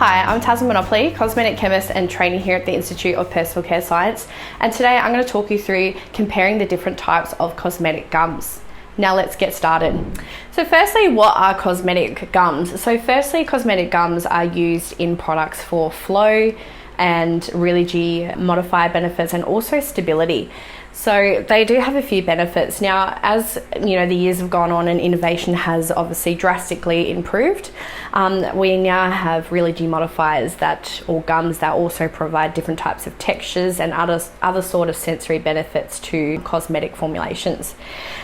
Hi, I'm Tasman Monopoly, Cosmetic Chemist and trainee here at the Institute of Personal Care Science, and today I'm going to talk you through comparing the different types of cosmetic gums. Now let's get started. So firstly, what are cosmetic gums? So firstly, cosmetic gums are used in products for flow and rheology, modifier benefits, and also stability. So they do have a few benefits. Now, as you know, the years have gone on and innovation has obviously drastically improved, we now have rheology modifiers or gums that also provide different types of textures and other sort of sensory benefits to cosmetic formulations.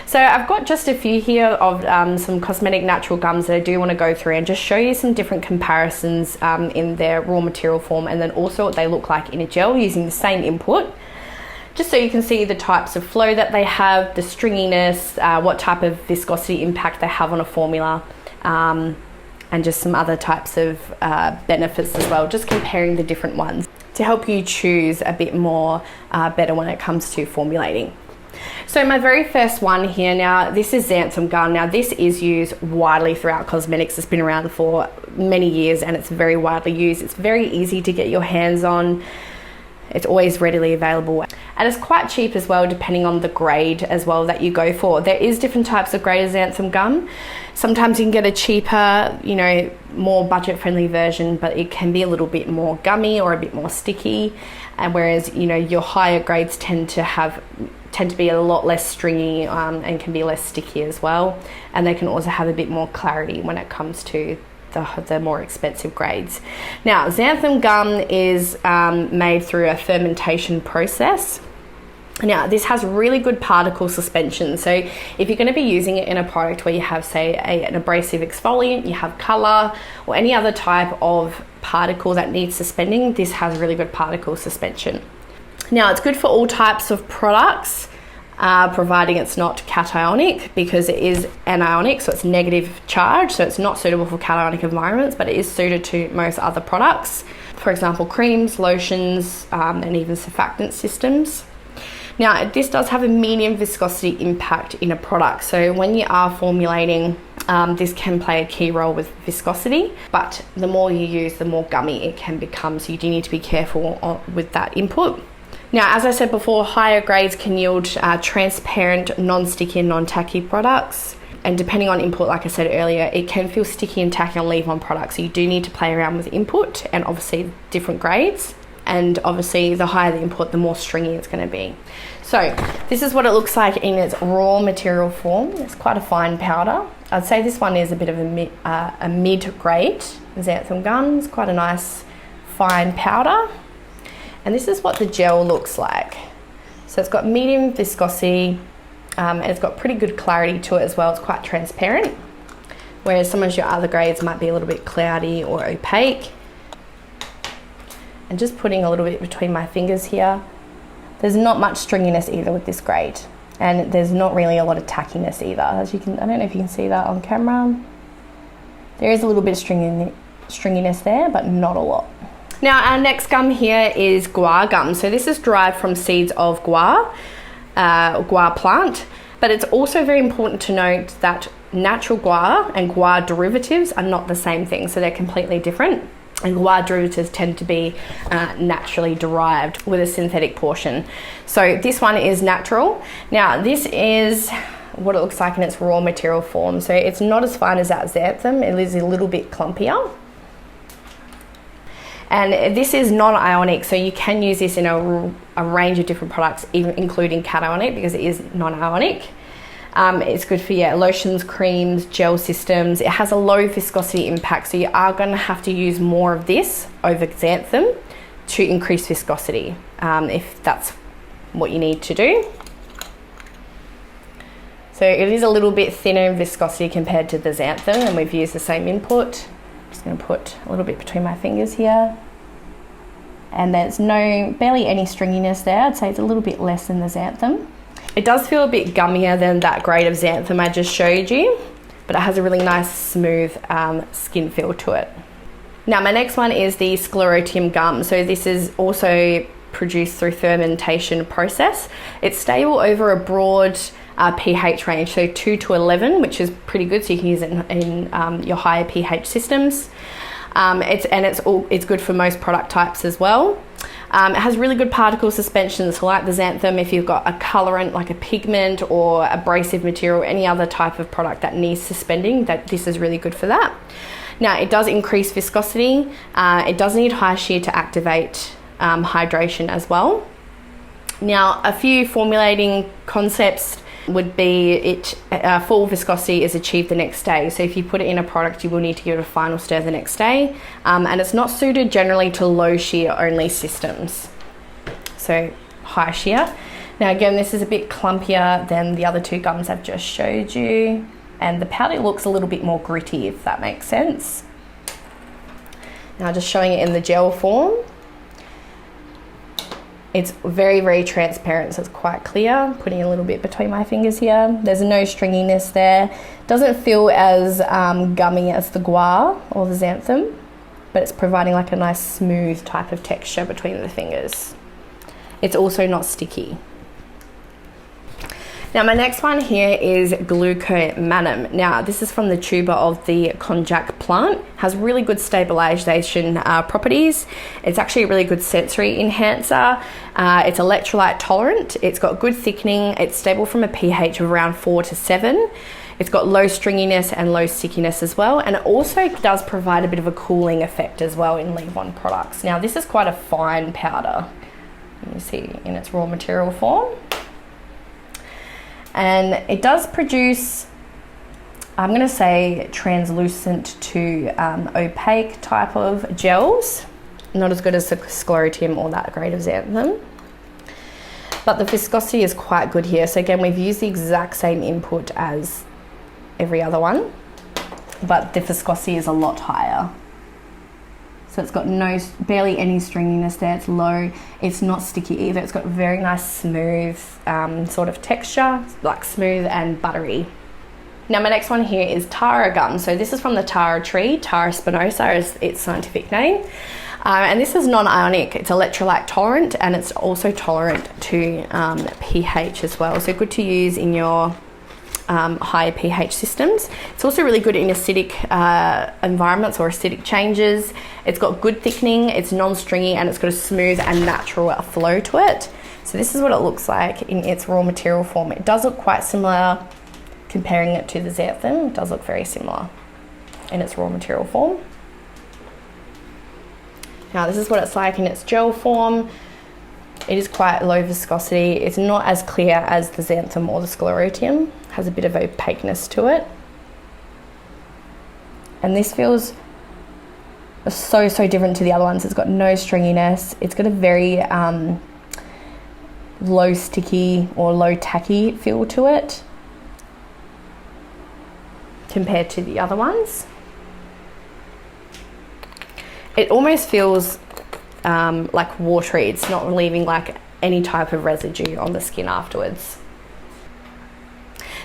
So I've got just a few here of some cosmetic natural gums that I do want to go through and just show you some different comparisons in their raw material form, and then also what they look like in a gel using the same input, just so you can see the types of flow that they have, the stringiness, what type of viscosity impact they have on a formula, and just some other types of benefits as well, just comparing the different ones to help you choose a bit more better when it comes to formulating. So my very first one here, now this is Zanam Gum. Now this is used widely throughout cosmetics. It's been around for many years and it's very widely used. It's very easy to get your hands on. It's always readily available, and it's quite cheap as well, depending on the grade as well that you go for. There is different types of grade of Zanam Gum. Sometimes you can get a cheaper, more budget-friendly version, but it can be a little bit more gummy or a bit more sticky. And whereas your higher grades tend to be a lot less stringy and can be less sticky as well. And they can also have a bit more clarity when it comes to the more expensive grades. Now, Zanam Gum is made through a fermentation process. Now, this has really good particle suspension. So if you're going to be using it in a product where you have, say, an abrasive exfoliant, you have color, or any other type of particle that needs suspending, this has really good particle suspension. Now, it's good for all types of products, providing it's not cationic, because it is anionic, so it's negative charge, so it's not suitable for cationic environments, but it is suited to most other products, for example creams, lotions, and even surfactant systems. Now this does have a medium viscosity impact in a product, so when you are formulating, this can play a key role with viscosity, but the more you use, the more gummy it can become, so you do need to be careful with that input. Now, as I said before, higher grades can yield transparent, non-sticky and non-tacky products. And depending on input, like I said earlier, it can feel sticky and tacky on leave-on products. So you do need to play around with input and obviously different grades. And obviously the higher the input, the more stringy it's going to be. So this is what it looks like in its raw material form. It's quite a fine powder. I'd say this one is a bit of a mid-grade Zanam Gum. It's quite a nice fine powder. And this is what the gel looks like. So it's got medium viscosity, and it's got pretty good clarity to it as well. It's quite transparent, whereas some of your other grades might be a little bit cloudy or opaque. And just putting a little bit between my fingers here, there's not much stringiness either with this grade, and there's not really a lot of tackiness either. As you can, I don't know if you can see that on camera. There is a little bit of stringiness there, but not a lot. Now our next gum here is Gua Gum. So this is derived from seeds of Gua plant, but it's also very important to note that natural Gua and Gua derivatives are not the same thing, so they're completely different. And Gua derivatives tend to be naturally derived with a synthetic portion. So this one is natural. Now this is what it looks like in its raw material form. So it's not as fine as that Zanam. It is a little bit clumpier. And this is non-ionic, so you can use this in a range of different products, even including cationic, because it is non-ionic. It's good for lotions, creams, gel systems. It has a low viscosity impact, so you are going to have to use more of this over Zanam to increase viscosity, if that's what you need to do. So it is a little bit thinner in viscosity compared to the Zanam, and we've used the same input. Just going to put a little bit between my fingers here, and there's barely any stringiness there. I'd say it's a little bit less than the Zanam. It does feel a bit gummier than that grade of Zanam I just showed you, but it has a really nice smooth skin feel to it. Now my next one is the Sclerotium Gum. So this is also produced through fermentation process. It's stable over a broad pH range, so 2 to 11, which is pretty good, so you can use it in your higher pH systems. It's good for most product types as well. It has really good particle suspensions, like the xanthan. If you've got a colorant like a pigment or abrasive material, any other type of product that needs suspending, this is really good for that. Now, it does increase viscosity. It does need high shear to activate hydration as well. Now, a few formulating concepts would be full viscosity is achieved the next day. So if you put it in a product, you will need to give it a final stir the next day. And it's not suited generally to low shear only systems. So high shear. Now again, this is a bit clumpier than the other two gums I've just showed you. And the powder looks a little bit more gritty, if that makes sense. Now just showing it in the gel form. It's very, very transparent, so it's quite clear. Putting a little bit between my fingers here. There's no stringiness there. Doesn't feel as gummy as the Gua or the xanthan, but it's providing like a nice smooth type of texture between the fingers. It's also not sticky. Now my next one here is Glucomanam. Now this is from the tuber of the konjac plant. Has really good stabilization properties. It's actually a really good sensory enhancer. It's electrolyte tolerant. It's got good thickening. It's stable from a pH of around 4 to 7. It's got low stringiness and low stickiness as well. And it also does provide a bit of a cooling effect as well in leave-on products. Now this is quite a fine powder. You see in its raw material form. And it does produce, I'm going to say, translucent to opaque type of gels. Not as good as the Sclerotium or that grade of xanthan. But the viscosity is quite good here. So again, we've used the exact same input as every other one, but the viscosity is a lot higher. So it's got barely any stringiness there. It's low. It's not sticky either. It's got very nice smooth sort of texture, like smooth and buttery. Now my next one here is Tara gum. So this is from the Tara tree. Tara spinosa is its scientific name. And this is non-ionic. It's electrolyte tolerant, and it's also tolerant to pH as well. So good to use in your higher pH systems. It's also really good in acidic environments or acidic changes. It's got good thickening, it's non-stringy, and it's got a smooth and natural flow to it. So this is what it looks like in its raw material form. It does look quite similar, comparing it to the xanthan. It does look very similar in its raw material form. Now this is what it's like in its gel form. It is quite low viscosity. It's not as clear as the xanthan or the Sclerotium. Has a bit of opaqueness to it. And this feels so different to the other ones. It's got no stringiness. It's got a very low sticky or low tacky feel to it compared to the other ones. It almost feels like watery. It's not leaving like any type of residue on the skin afterwards.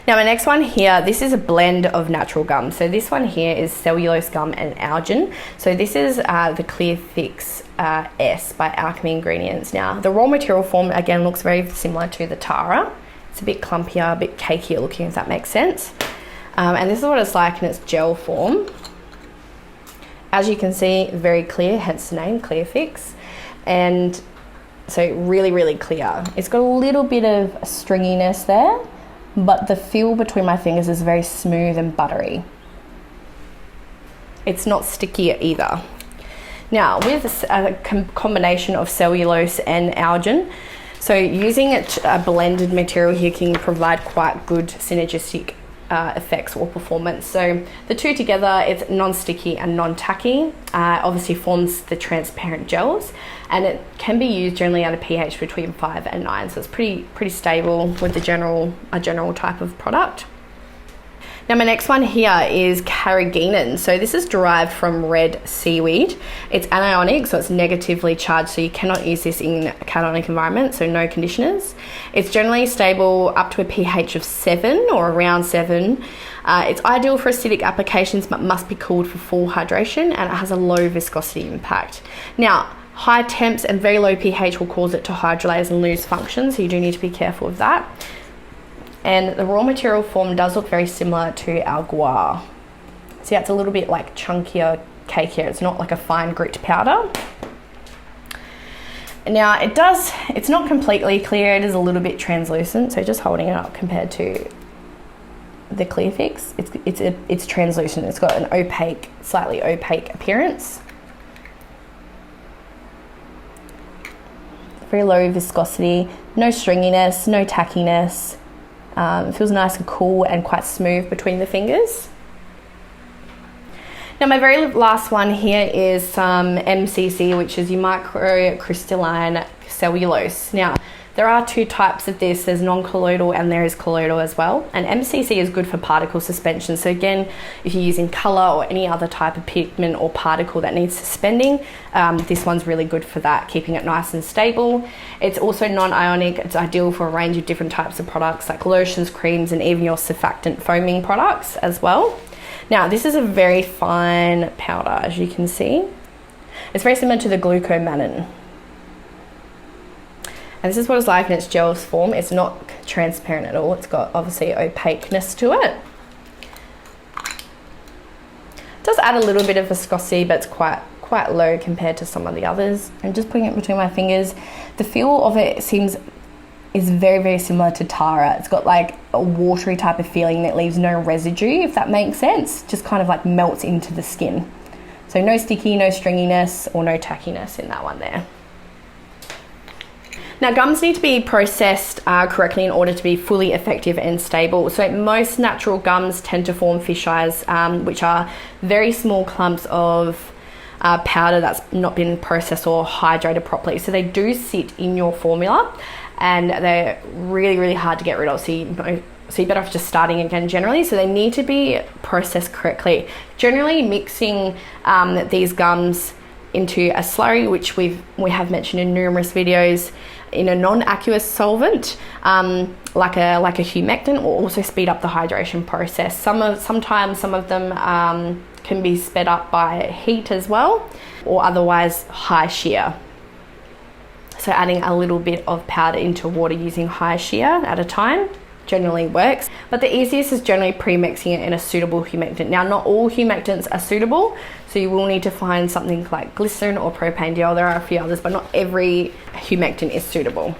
Now my next one here, this is a blend of natural gum. So this one here is cellulose gum and algin. So this is the Clear Fix S by Alchemy Ingredients. Now the raw material form again looks very similar to the Tara. It's a bit clumpier, a bit cakier looking, if that makes sense. And this is what it's like in its gel form. As you can see, very clear, hence the name Clear Fix. And so really clear. It's got a little bit of stringiness there, but the feel between my fingers is very smooth and buttery. It's not sticky either. Now with a combination of cellulose and algin, so using a blended material here can provide quite good synergistic effects or performance. So the two together, it's non-sticky and non-tacky, obviously forms the transparent gels, and it can be used generally at a pH between 5 and 9, so it's pretty stable with a general type of product. Now my next one here is carrageenan. So this is derived from red seaweed. It's anionic, so it's negatively charged, so you cannot use this in a cationic environment, so no conditioners. It's generally stable up to a pH of 7 or around 7. It's ideal for acidic applications but must be cooled for full hydration, and it has a low viscosity impact. Now high temps and very low pH will cause it to hydrolyze and lose function, so you do need to be careful of that. And the raw material form does look very similar to our Gua. So yeah, it's a little bit like chunkier cakier. It's not like a fine grit powder. Now it's not completely clear, it is a little bit translucent, so just holding it up compared to the Clear Fix, it's translucent. It's got an opaque, slightly opaque appearance. Very low viscosity, no stringiness, no tackiness. It feels nice and cool and quite smooth between the fingers. Now my very last one here is some MCC, which is your Microcrystalline Cellulose. Now there are two types of this, there's non-colloidal and there is colloidal as well. And MCC is good for particle suspension. So again, if you're using color or any other type of pigment or particle that needs suspending, this one's really good for that, keeping it nice and stable. It's also non-ionic. It's ideal for a range of different types of products like lotions, creams, and even your surfactant foaming products as well. Now this is a very fine powder, as you can see. It's very similar to the Glucomanam. And this is what it's like in its gel form. It's not transparent at all. It's got obviously opaqueness to it. It does add a little bit of viscosity, but it's quite low compared to some of the others. I'm just putting it between my fingers. The feel of it is very, very similar to Tara. It's got like a watery type of feeling that leaves no residue, if that makes sense. Just kind of like melts into the skin. So no sticky, no stringiness, or no tackiness in that one there. Now gums need to be processed correctly in order to be fully effective and stable. So most natural gums tend to form fisheyes, which are very small clumps of powder that's not been processed or hydrated properly. So they do sit in your formula and they're really, really hard to get rid of. So you're better off just starting again generally. So they need to be processed correctly. Generally mixing these gums into a slurry, which we have mentioned in numerous videos, in a non-aqueous solvent, like a humectant, will also speed up the hydration process. Sometimes some of them can be sped up by heat as well, or otherwise high shear. So adding a little bit of powder into water using high shear at a time generally works, but the easiest is generally pre-mixing it in a suitable humectant. Now not all humectants are suitable, so you will need to find something like glycerin or propanediol. There are a few others, but not every humectant is suitable.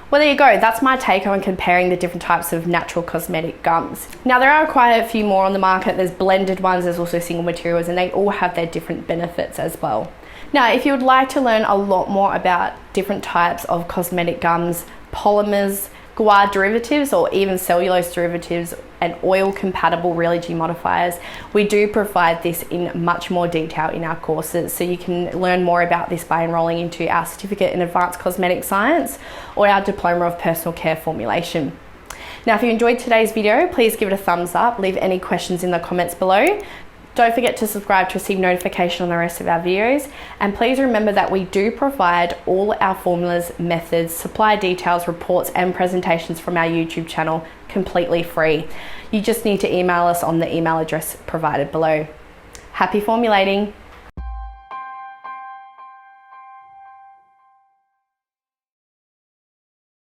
Well, there you go. That's my take on comparing the different types of natural cosmetic gums. Now there are quite a few more on the market. There's blended ones, there's also single materials, and they all have their different benefits as well. Now, if you would like to learn a lot more about different types of cosmetic gums, polymers, guar derivatives, or even cellulose derivatives and oil compatible real modifiers, we do provide this in much more detail in our courses. So you can learn more about this by enrolling into our certificate in advanced cosmetic science or our diploma of personal care formulation. Now, if you enjoyed today's video, please give it a thumbs up, leave any questions in the comments below. Don't forget to subscribe to receive notification on the rest of our videos. And please remember that we do provide all our formulas, methods, supply details, reports, and presentations from our YouTube channel completely free. You just need to email us on the email address provided below. Happy formulating!